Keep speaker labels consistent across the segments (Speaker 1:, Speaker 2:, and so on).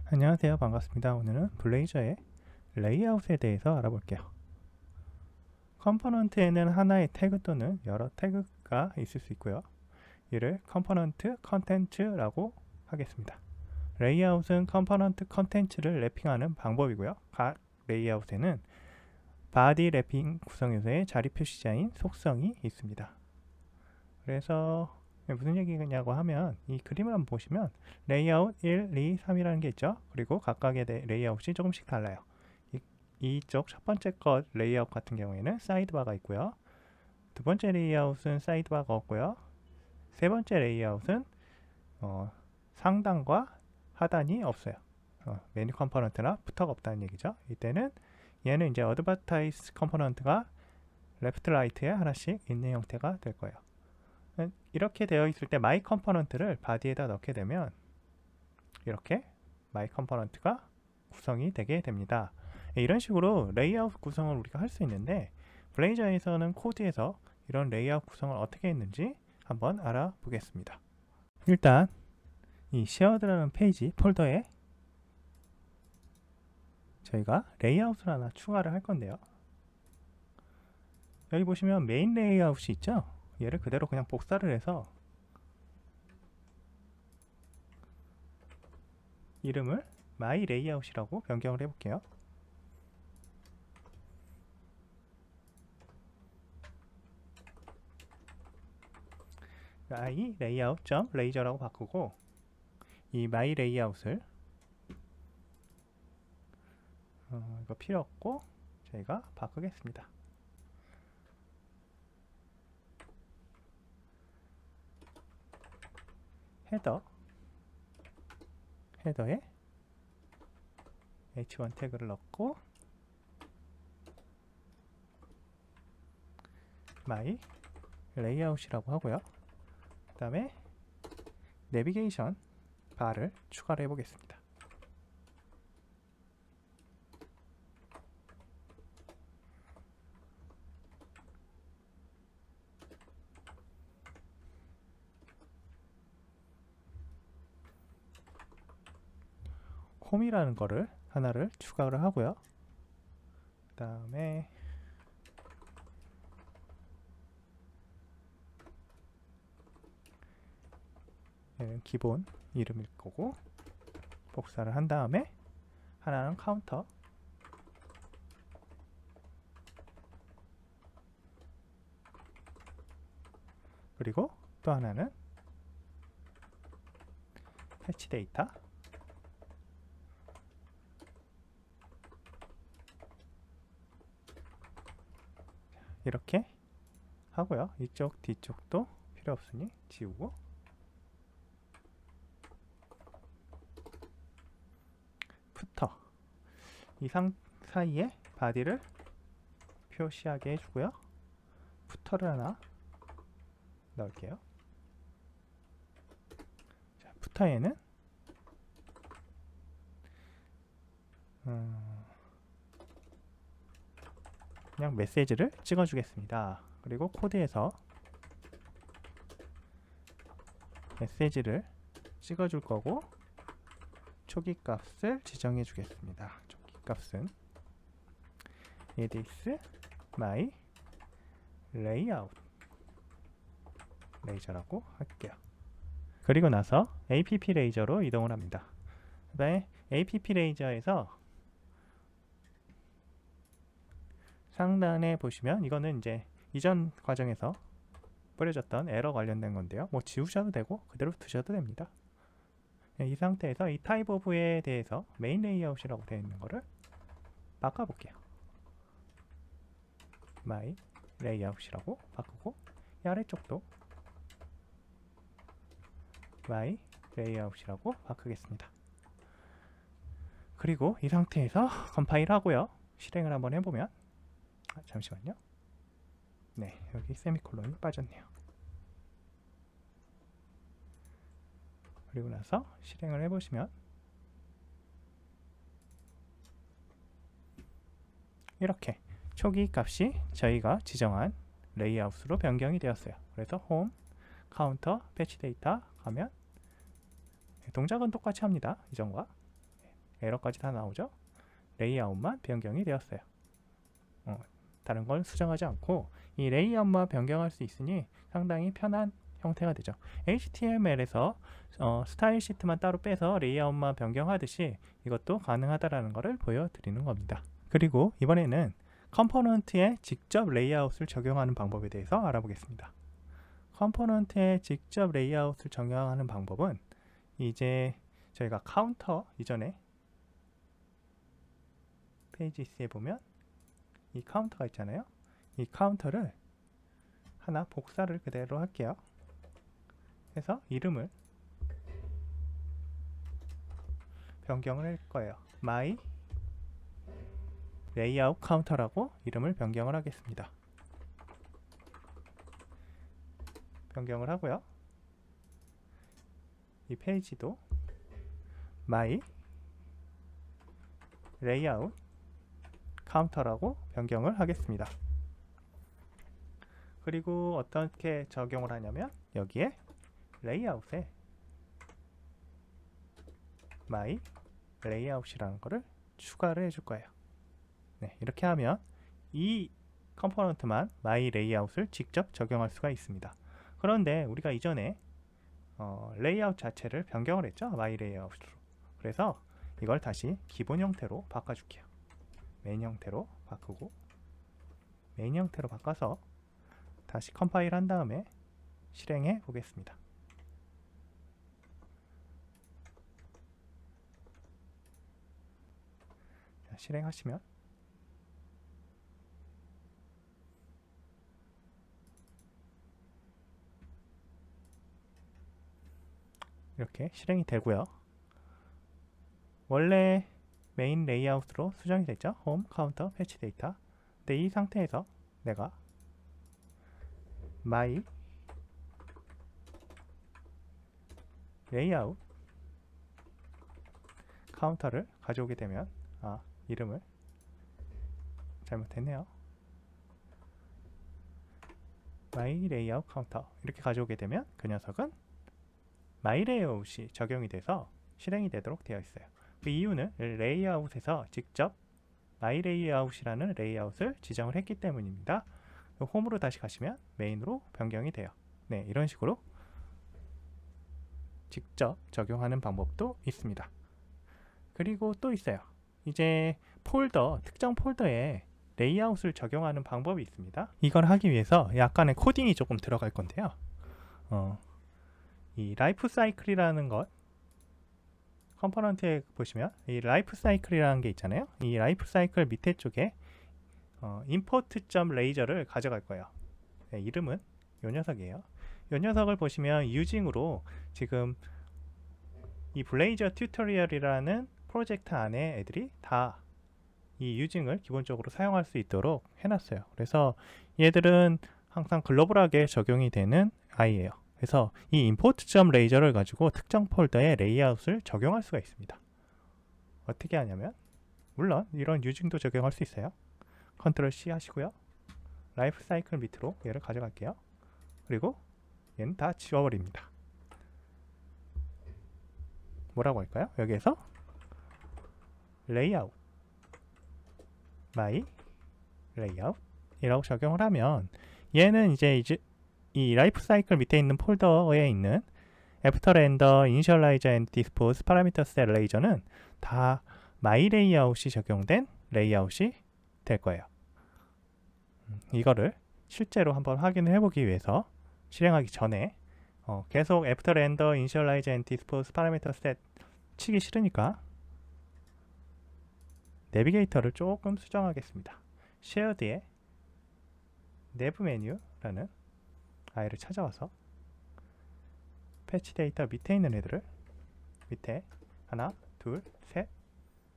Speaker 1: 안녕하세요. 반갑습니다. 오늘은 블레이저의 레이아웃에 대해서 알아볼게요. 컴포넌트에는 하나의 태그 또는 여러 태그가 있을 수 있고요. 이를 컴포넌트 컨텐츠라고 하겠습니다. 레이아웃은 컴포넌트 컨텐츠를 래핑하는 방법이고요. 각 레이아웃에는 바디 래핑 구성 요소의 자리 표시자인 속성이 있습니다. 그래서 무슨 얘기냐고 하면 이 그림을 한번 보시면 레이아웃 1, 2, 3이라는 게 있죠. 그리고 각각의 레이아웃이 조금씩 달라요. 이쪽 첫 번째 것 레이아웃 같은 경우에는 사이드바가 있고요. 두 번째 레이아웃은 사이드바가 없고요. 세 번째 레이아웃은 상단과 하단이 없어요. 메뉴 컴포넌트나 부터가 없다는 얘기죠. 이때는 얘는 이제 어드버타이즈 컴포넌트가 레프트 라이트에 하나씩 있는 형태가 될 거예요. 이렇게 되어 있을 때 마이 컴포넌트를 바디에다 넣게 되면 이렇게 마이 컴포넌트가 구성이 되게 됩니다. 이런 식으로 레이아웃 구성을 우리가 할 수 있는데 블레이저에서는 코드에서 이런 레이아웃 구성을 어떻게 했는지 한번 알아보겠습니다. 일단 이 쉐어드라는 페이지 폴더에 저희가 레이아웃을 하나 추가를 할 건데요. 여기 보시면 메인 레이아웃이 있죠? 얘를 그대로 그냥 복사를 해서 이름을 my layout이라고 변경을 해볼게요. my layout.razor라고 바꾸고 이 my layout을 이거 필요 없고 저희가 바꾸겠습니다. 헤더에 h1 태그를 넣고 my layout이라고 하고요. 그 다음에 내비게이션 바를 추가를 해보겠습니다. 홈이라는 거를 하나를 추가를 하고요. 그 다음에 얘는 기본 이름일 거고 복사를 한 다음에 하나는 카운터 그리고 또 하나는 패치 데이터 이렇게 하고요. 이쪽 뒤쪽도 필요 없으니 지우고 푸터 이 사이에 바디를 표시하게 해주고요. 푸터를 하나 넣을게요. 자, 푸터에는 그냥 메시지를 찍어주겠습니다. 그리고 코드에서 메시지를 찍어줄 거고 초기 값을 지정해 주겠습니다. 초기 값은 edX my layout 레이저라고 할게요. 그리고 나서 app 레이저로 이동을 합니다. 그 다음에 app 레이저에서 상단에 보시면 이거는 이제 이전 과정에서 뿌려졌던 에러 관련된 건데요. 뭐 지우셔도 되고 그대로 두셔도 됩니다. 이 상태에서 이 타입 오브에 대해서 메인 레이아웃이라고 되어 있는 거를 바꿔볼게요. my layout이라고 바꾸고 이 아래쪽도 my layout이라고 바꾸겠습니다. 그리고 이 상태에서 컴파일 하고요. 실행을 한번 해보면 잠시만요. 네, 여기 세미콜론이 빠졌네요. 그리고 나서 실행을 해보시면 이렇게 초기 값이 저희가 지정한 레이아웃으로 변경이 되었어요. 그래서 홈, 카운터, 패치 데이터 가면 동작은 똑같이 합니다. 이전과 에러까지 다 나오죠. 레이아웃만 변경이 되었어요. 다른 건 수정하지 않고 이 레이아웃만 변경할 수 있으니 상당히 편한 형태가 되죠. HTML에서 스타일 시트만 따로 빼서 레이아웃만 변경하듯이 이것도 가능하다라는 것을 보여드리는 겁니다. 그리고 이번에는 컴포넌트에 직접 레이아웃을 적용하는 방법에 대해서 알아보겠습니다. 컴포넌트에 직접 레이아웃을 적용하는 방법은 이제 저희가 카운터 이전에 페이지스에 보면 이 카운터가 있잖아요. 이 카운터를 하나 복사를 그대로 할게요. 해서 이름을 변경을 할 거예요. my layout counter라고 이름을 변경을 하겠습니다. 변경을 하고요. 이 페이지도 my layout counter라고 변경을 하겠습니다. 그리고 어떻게 적용을 하냐면 여기에 레이아웃에 my layout이라는 거를 추가를 해줄 거예요. 네, 이렇게 하면 이 컴포넌트만 my layout을 직접 적용할 수가 있습니다. 그런데 우리가 이전에 레이아웃 자체를 변경을 했죠. my layout으로. 그래서 이걸 다시 기본 형태로 바꿔줄게요. 메인 형태로 바꾸고 메인 형태로 바꿔서 다시 컴파일 한 다음에 실행해 보겠습니다. 자, 실행하시면 이렇게 실행이 되고요. 원래 메인 레이아웃으로 수정이 됐죠. 홈, 카운터, 패치 데이터. 근데 이 상태에서 내가 my layout 카운터를 가져오게 되면 이름을 잘못했네요. my layout counter 이렇게 가져오게 되면 그 녀석은 my layout이 적용이 돼서 실행이 되도록 되어 있어요. 그 이유는 레이아웃에서 직접 my layout이라는 레이아웃을 지정을 했기 때문입니다. 홈으로 다시 가시면 메인으로 변경이 돼요. 네, 이런 식으로 직접 적용하는 방법도 있습니다. 그리고 또 있어요. 이제 폴더, 특정 폴더에 레이아웃을 적용하는 방법이 있습니다. 이걸 하기 위해서 약간의 코딩이 조금 들어갈 건데요. 이 라이프 사이클이라는 것 컴포넌트에 보시면 이 라이프 사이클이라는 게 있잖아요. 이 라이프 사이클 밑에 쪽에 import.razor를 가져갈 거예요. 네, 이름은 이 녀석이에요. 이 녀석을 보시면 using으로 지금 이 블레이저 튜토리얼이라는 프로젝트 안에 애들이 다 이 using을 기본적으로 사용할 수 있도록 해놨어요. 그래서 얘들은 항상 글로벌하게 적용이 되는 아이예요. 그래서 이 import.razor를 가지고 특정 폴더에 레이아웃을 적용할 수가 있습니다. 어떻게 하냐면 물론 이런 using도 적용할 수 있어요. 컨트롤 C 하시고요. 라이프 사이클 밑으로 얘를 가져갈게요. 그리고 얘는 다 지워버립니다. 뭐라고 할까요? 여기에서 레이아웃 my layout 이라고 적용을 하면 얘는 이제 이 라이프 사이클 밑에 있는 폴더에 있는 after render, initialize and dispose, parameter set 레이저는 다 my layout이 적용된 레이아웃이 될 거예요. 이거를 실제로 한번 확인을 해보기 위해서 실행하기 전에 계속 after render, initialize and dispose, parameter set 치기 싫으니까 내비게이터를 조금 수정하겠습니다. shared의 nav 메뉴라는 아이를 찾아와서 패치 데이터 밑에 있는 애들을 밑에 하나, 둘, 셋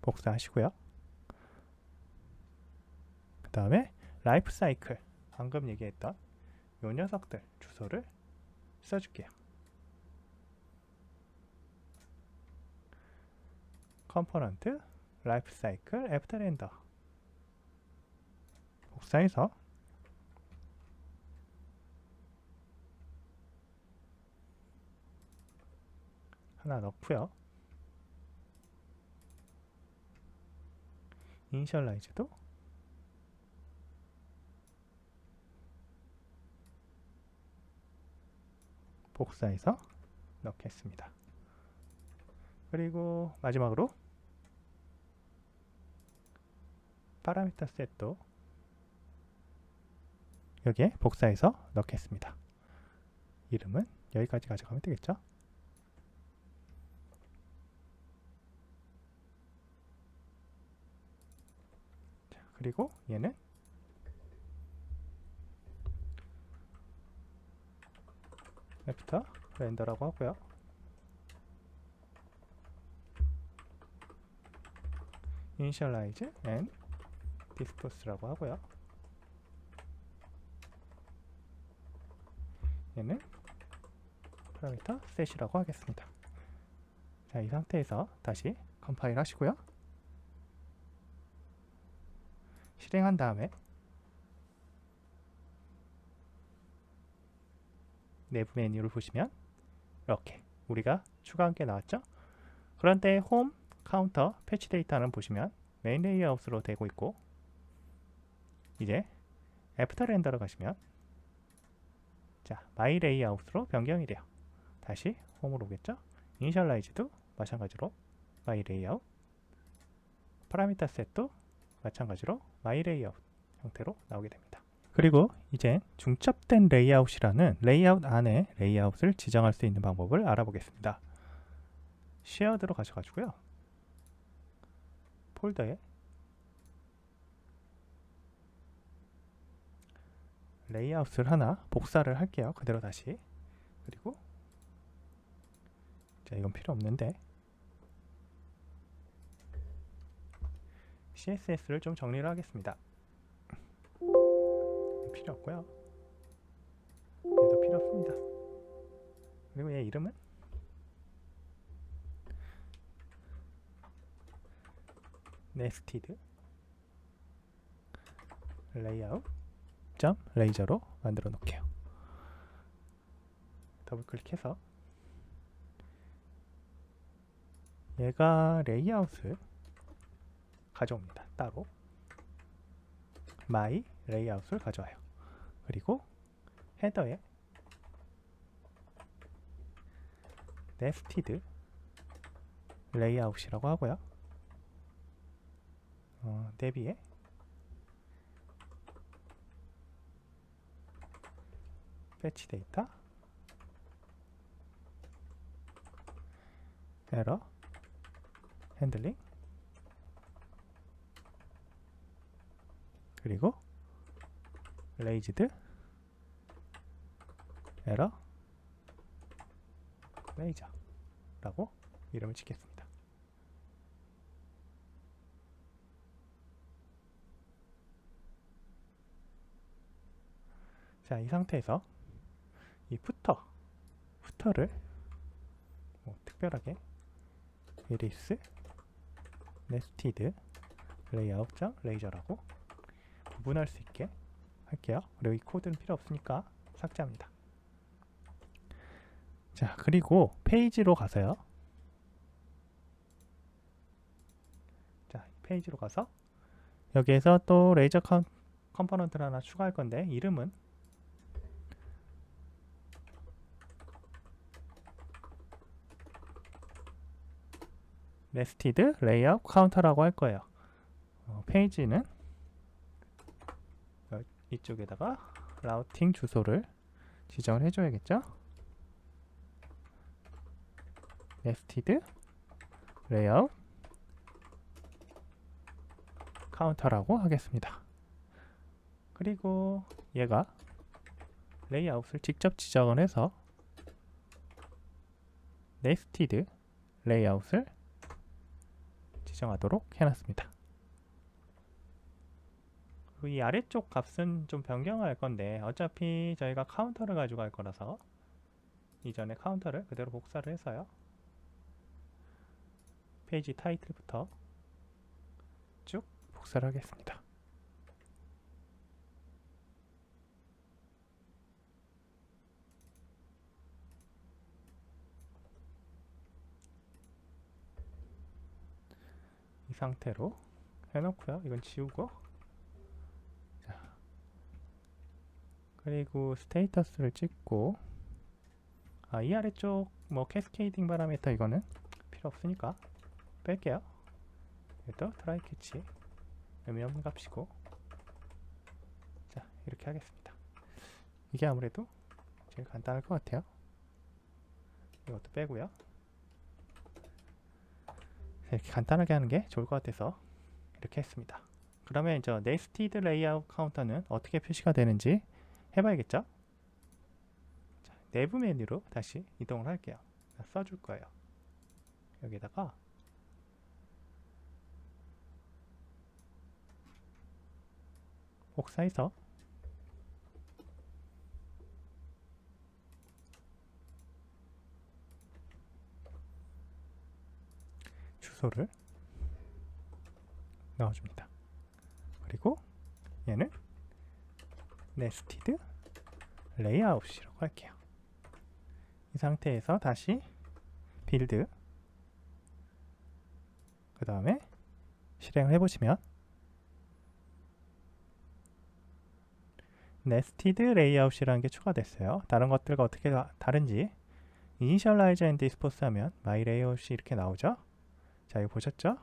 Speaker 1: 복사하시고요. 그 다음에 라이프 사이클 방금 얘기했던 요 녀석들 주소를 써줄게요. 컴포넌트 라이프 사이클 애프터 렌더 복사해서 하나 넣고요. 이니셜라이즈도 복사해서 넣겠습니다. 그리고 마지막으로 파라미터 셋도 여기에 복사해서 넣겠습니다. 이름은 여기까지 가져가면 되겠죠? 자, 그리고 얘는 애프터 렌더라고 하고요. initialize and dispose라고 하고요. 얘는 파라미터 set이라고 하겠습니다. 자, 이 상태에서 다시 컴파일 하시고요. 실행한 다음에 내부 메뉴를 보시면 이렇게 우리가 추가한 게 나왔죠? 그런데 홈, 카운터, 패치 데이터는 보시면 메인 레이아웃으로 되고 있고, 이제 애프터 렌더로 가시면 자, 마이 레이아웃으로 변경이 돼요. 다시 홈으로 오겠죠? 이니셜라이즈도 마찬가지로 마이 레이아웃, 파라미터 셋도 마찬가지로 마이 레이아웃 형태로 나오게 됩니다. 그리고 이제 중첩된 레이아웃이라는 레이아웃 안에 레이아웃을 지정할 수 있는 방법을 알아보겠습니다. 쉐어드로 가셔가지고요. 폴더에 레이아웃을 하나 복사를 할게요. 그대로 다시. 그리고 자, 이건 필요 없는데 CSS를 좀 정리를 하겠습니다. 필요 없고요. 얘도 필요 없습니다. 그리고 얘 이름은 nested layout 레이저로 만들어 놓을게요. 더블 클릭해서 얘가 레이아웃을 가져옵니다. 따로 my 레이아웃을 가져와요. 그리고 헤더에 nested 레이아웃이라고 하고요. 대비에 패치 데이터 에러 핸들링 그리고 레이즈드 에러 레이저 라고 이름을 짓겠습니다. 자, 이 상태에서 이 푸터를 뭐 특별하게 이리스 네스티드 레이아웃 레이저라고 구분할 수 있게 할게요. 그리고 이 코드는 필요 없으니까 삭제합니다. 자, 그리고 페이지로 가서요. 자, 페이지로 가서 여기에서 또 레이저 컴포넌트를 하나 추가할 건데 이름은 네스티드 레이아웃 카운터라고 할 거예요. 페이지는 이쪽에다가 라우팅 주소를 지정을 해줘야겠죠. 네스티드 레이아웃 카운터라고 하겠습니다. 그리고 얘가 레이아웃을 직접 지정을 해서 네스티드 레이아웃을 지정하도록 해놨습니다. 그리고 이 아래쪽 값은 좀 변경할 건데 어차피 저희가 카운터를 가지고 갈 거라서 이전에 카운터를 그대로 복사를 해서요. 페이지 타이틀부터 쭉 복사를 하겠습니다. 이 상태로 해놓고요. 이건 지우고, 자, 그리고 스테이터스를 찍고, 이 아래쪽 뭐 캐스케이딩 파라미터 이거는 필요 없으니까 뺄게요. 또 트라이 캐치 의미 없는 값이고, 자, 이렇게 하겠습니다. 이게 아무래도 제일 간단할 것 같아요. 이것도 빼고요. 이렇게 간단하게 하는 게 좋을 것 같아서 이렇게 했습니다. 그러면 이제 네스티드 레이아웃 카운터는 어떻게 표시가 되는지 해봐야겠죠? 자, 내부 메뉴로 다시 이동을 할게요. 써줄 거예요. 여기다가 복사해서 주소를 넣어줍니다. 그리고 얘는 네스티드 레이아웃이라고 할게요. 이 상태에서 다시 빌드, 그 다음에 실행을 해보시면 네스티드 레이아웃이라는 게 추가됐어요. 다른 것들과 어떻게 다른지 이니셜라이즈 앤 디스포스 하면 마이 레이아웃이 이렇게 나오죠. 자, 이거 보셨죠?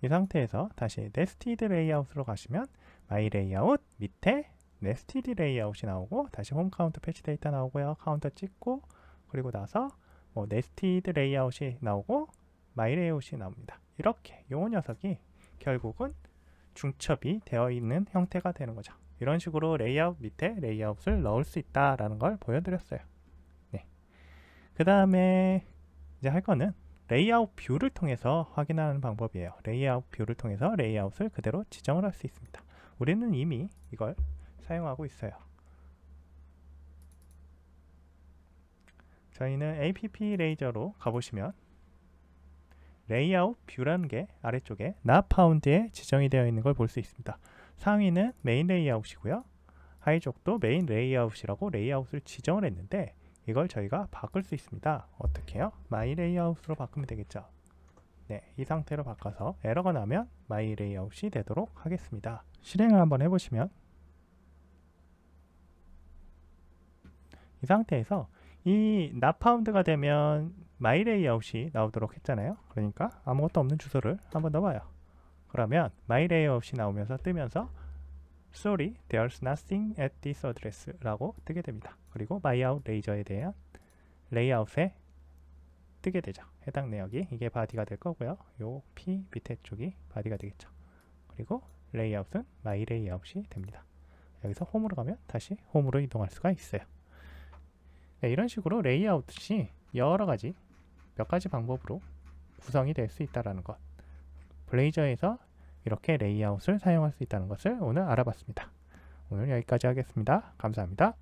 Speaker 1: 이 상태에서 다시 네스티드 레이아웃으로 가시면 마이 레이아웃 밑에 네스티드 레이아웃이 나오고, 다시 홈 카운터 패치 데이터 나오고요. 카운터 찍고, 그리고 나서 뭐 네스티드 레이아웃이 나오고 마이 레이아웃이 나옵니다. 이렇게 요 녀석이 결국은 중첩이 되어 있는 형태가 되는 거죠. 이런 식으로 레이아웃 밑에 레이아웃을 넣을 수 있다라는 걸 보여드렸어요. 네. 그 다음에 이제 할 거는 레이아웃 뷰를 통해서 확인하는 방법이에요. 레이아웃 뷰를 통해서 레이아웃을 그대로 지정을 할 수 있습니다. 우리는 이미 이걸 사용하고 있어요. 저희는 app 레이저로 가보시면 레이아웃 뷰라는 게 아래쪽에 not found에 지정이 되어 있는 걸 볼 수 있습니다. 상위는 메인 레이아웃이고요. 하위쪽도 메인 레이아웃이라고 레이아웃을 지정을 했는데, 이걸 저희가 바꿀 수 있습니다. 어떻게 해요? 마이 레이아웃으로 바꾸면 되겠죠. 네, 이 상태로 바꿔서 에러가 나면 마이 레이아웃이 되도록 하겠습니다. 실행을 한번 해보시면 이 상태에서 이 not found가 되면 마이 레이아웃이 나오도록 했잖아요. 그러니까 아무것도 없는 주소를 한번 넣어봐요. 그러면 마이 레이아웃이 나오면서 뜨면서 Sorry, there's nothing at this address 라고 뜨게 됩니다. 그리고 마이아웃 레이저에 대한 레이아웃에 뜨게 되죠. 해당 내역이 이게 바디가 될 거고요. 요 P 밑에 쪽이 바디가 되겠죠. 그리고 레이아웃은 마이 레이아웃이 됩니다. 여기서 홈으로 가면 다시 홈으로 이동할 수가 있어요. 네, 이런 식으로 레이아웃이 여러 가지, 몇 가지 방법으로 구성이 될 수 있다는 것, 블레이저에서 이렇게 레이아웃을 사용할 수 있다는 것을 오늘 알아봤습니다. 오늘 여기까지 하겠습니다. 감사합니다.